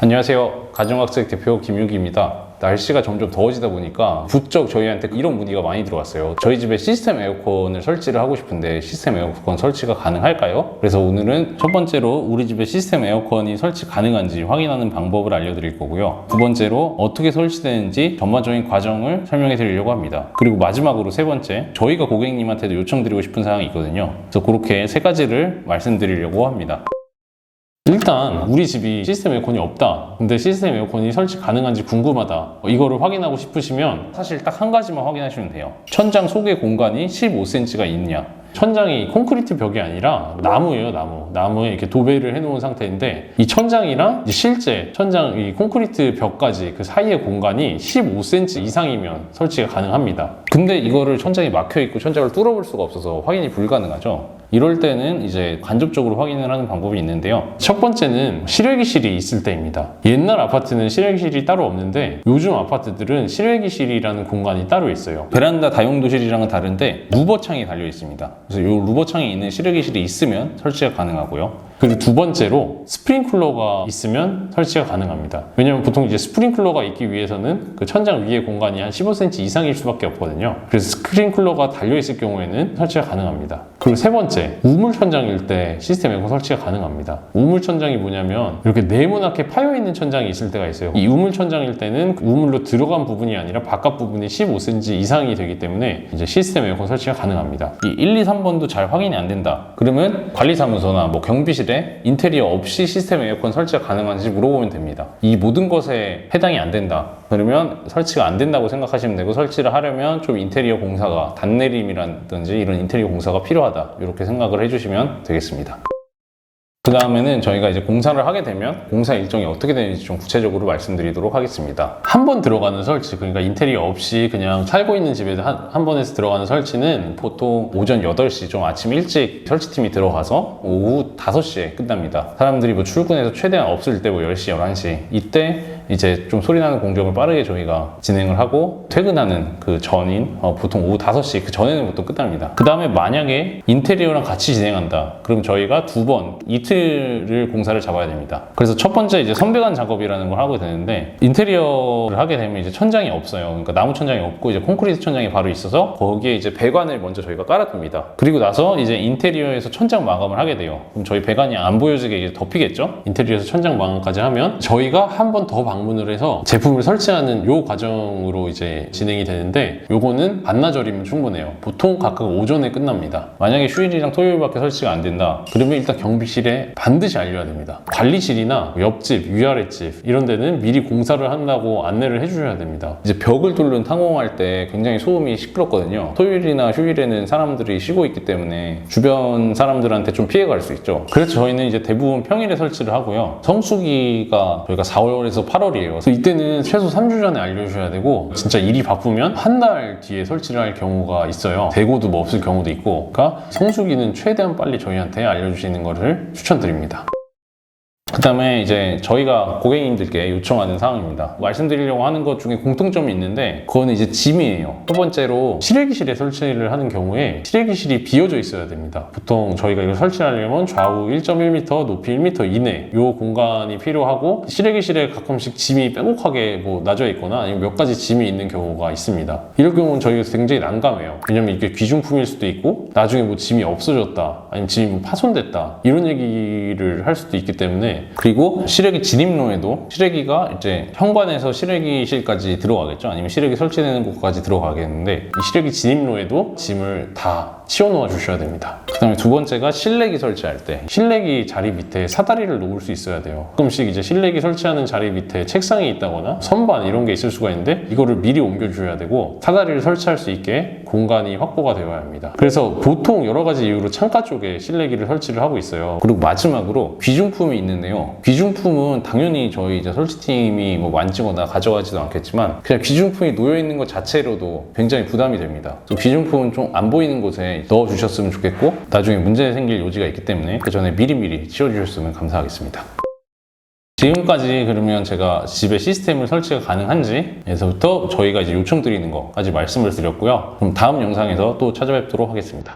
안녕하세요. 가정학생 대표 김유기입니다. 날씨가 점점 더워지다 보니까 부쩍 저희한테 이런 문의가 많이 들어왔어요. 저희 집에 시스템 에어컨을 설치를 하고 싶은데 시스템 에어컨 설치가 가능할까요? 그래서 오늘은 첫 번째로 우리 집에 시스템 에어컨이 설치 가능한지 확인하는 방법을 알려드릴 거고요. 두 번째로 어떻게 설치되는지 전반적인 과정을 설명해 드리려고 합니다. 그리고 마지막으로 세 번째, 저희가 고객님한테도 요청드리고 싶은 사항이 있거든요. 그래서 그렇게 세 가지를 말씀드리려고 합니다. 일단 우리 집이 시스템 에어컨이 없다, 근데 시스템 에어컨이 설치 가능한지 궁금하다, 이거를 확인하고 싶으시면 사실 딱 한 가지만 확인하시면 돼요. 천장 속의 공간이 15cm가 있냐. 천장이 콘크리트 벽이 아니라 나무예요. 나무에 이렇게 도배를 해놓은 상태인데, 이 천장이랑 실제 천장 이 콘크리트 벽까지 그 사이의 공간이 15cm 이상이면 설치가 가능합니다. 근데 이거를 천장이 막혀있고 천장을 뚫어볼 수가 없어서 확인이 불가능하죠. 이럴 때는 이제 간접적으로 확인을 하는 방법이 있는데요. 첫 번째는 실외기실이 있을 때입니다. 옛날 아파트는 실외기실이 따로 없는데 요즘 아파트들은 실외기실이라는 공간이 따로 있어요. 베란다 다용도실이랑은 다른데 루버창이 달려 있습니다. 그래서 이 루버창에 있는 실외기실이 있으면 설치가 가능하고요. 그리고 두 번째로 스프링클러가 있으면 설치가 가능합니다. 왜냐면 보통 이제 스프링클러가 있기 위해서는 그 천장 위의 공간이 한 15cm 이상일 수밖에 없거든요. 그래서 스프링클러가 달려있을 경우에는 설치가 가능합니다. 그리고 세 번째, 우물 천장일 때 시스템 에어컨 설치가 가능합니다. 우물 천장이 뭐냐면 이렇게 네모나게 파여있는 천장이 있을 때가 있어요. 이 우물 천장일 때는 우물로 들어간 부분이 아니라 바깥 부분이 15cm 이상이 되기 때문에 이제 시스템 에어컨 설치가 가능합니다. 이 1, 2, 3번도 잘 확인이 안 된다, 그러면 관리사무소나 경비실에 인테리어 없이 시스템 에어컨 설치가 가능한지 물어보면 됩니다. 이 모든 것에 해당이 안 된다, 그러면 설치가 안 된다고 생각하시면 되고, 설치를 하려면 좀 인테리어 공사가, 단내림이라든지 이런 인테리어 공사가 필요하다, 이렇게 생각을 해주시면 되겠습니다. 그 다음에는 저희가 이제 공사를 하게 되면 공사 일정이 어떻게 되는지 좀 구체적으로 말씀드리도록 하겠습니다. 한 번 들어가는 설치, 그러니까 인테리어 없이 그냥 살고 있는 집에 한 번에서 들어가는 설치는 보통 오전 8시, 좀 아침 일찍 설치팀이 들어가서 오후 5시에 끝납니다. 사람들이 출근해서 최대한 없을 때 10시, 11시 이때 이제 좀 소리나는 공정을 빠르게 저희가 진행을 하고 퇴근하는 그 전인 보통 오후 5시 그 전에는 보통 끝납니다. 그 다음에 만약에 인테리어랑 같이 진행한다, 그럼 저희가 두 번, 이틀을 공사를 잡아야 됩니다. 그래서 첫 번째 이제 선배관 작업이라는 걸 하게 되는데, 인테리어를 하게 되면 이제 천장이 없어요. 그러니까 나무 천장이 없고 이제 콘크리트 천장이 바로 있어서 거기에 이제 배관을 먼저 저희가 깔아둡니다. 그리고 나서 이제 인테리어에서 천장 마감을 하게 돼요. 그럼 저희 배관이 안 보여지게 이제 덮이겠죠? 인테리어에서 천장 마감까지 하면 저희가 한 번 더 방문을 해서 제품을 설치하는 요 과정으로 이제 진행이 되는데, 요거는 반나절이면 충분해요. 보통 각각 오전에 끝납니다. 만약에 휴일이랑 토요일밖에 설치가 안 된다, 그러면 일단 경비실에 반드시 알려야 됩니다. 관리실이나 옆집, 위아랫집 이런 데는 미리 공사를 한다고 안내를 해주셔야 됩니다. 이제 벽을 뚫는 탄공할 때 굉장히 소음이 시끄럽거든요. 토요일이나 휴일에는 사람들이 쉬고 있기 때문에 주변 사람들한테 좀 피해가 갈 수 있죠. 그래서 저희는 이제 대부분 평일에 설치를 하고요. 성수기가 저희가 4월에서 8월이에요. 그래서 이때는 최소 3주 전에 알려주셔야 되고, 진짜 일이 바쁘면 한 달 뒤에 설치를 할 경우가 있어요. 대고도 없을 경우도 있고. 그러니까 성수기는 최대한 빨리 저희한테 알려주시는 것을 추천드립니다. 그 다음에 이제 저희가 고객님들께 요청하는 사항입니다. 말씀드리려고 하는 것 중에 공통점이 있는데, 그거는 이제 짐이에요. 첫 번째로 실외기실에 설치를 하는 경우에 실외기실이 비어져 있어야 됩니다. 보통 저희가 이걸 설치하려면 좌우 1.1m, 높이 1m 이내 요 공간이 필요하고, 실외기실에 가끔씩 짐이 빼곡하게 놔져 있거나 아니면 몇 가지 짐이 있는 경우가 있습니다. 이럴 경우는 저희가 굉장히 난감해요. 왜냐면 이게 귀중품일 수도 있고, 나중에 짐이 없어졌다, 아니면 짐이 파손됐다, 이런 얘기를 할 수도 있기 때문에. 그리고 실외기 진입로에도 실외기가 이제 현관에서 실외기실까지 들어가겠죠. 아니면 실외기 설치되는 곳까지 들어가겠는데, 이 실외기 진입로에도 짐을 다 치워놓아 주셔야 됩니다. 그 다음에 두 번째가 실내기 설치할 때 실내기 자리 밑에 사다리를 놓을 수 있어야 돼요. 가끔씩 이제 실내기 설치하는 자리 밑에 책상이 있다거나 선반 이런 게 있을 수가 있는데, 이거를 미리 옮겨주셔야 되고 사다리를 설치할 수 있게 공간이 확보가 되어야 합니다. 그래서 보통 여러 가지 이유로 창가 쪽에 실내기를 설치를 하고 있어요. 그리고 마지막으로 귀중품이 있는데요. 귀중품은 당연히 저희 이제 설치팀이 만지거나 가져가지도 않겠지만, 그냥 귀중품이 놓여 있는 것 자체로도 굉장히 부담이 됩니다. 그래서 귀중품은 좀 안 보이는 곳에 넣어 주셨으면 좋겠고, 나중에 문제 생길 요지가 있기 때문에 그 전에 미리미리 치워주셨으면 감사하겠습니다. 지금까지 그러면 제가 집에 시스템을 설치가 가능한지에서부터 저희가 이제 요청드리는 것까지 말씀을 드렸고요. 그럼 다음 영상에서 또 찾아뵙도록 하겠습니다.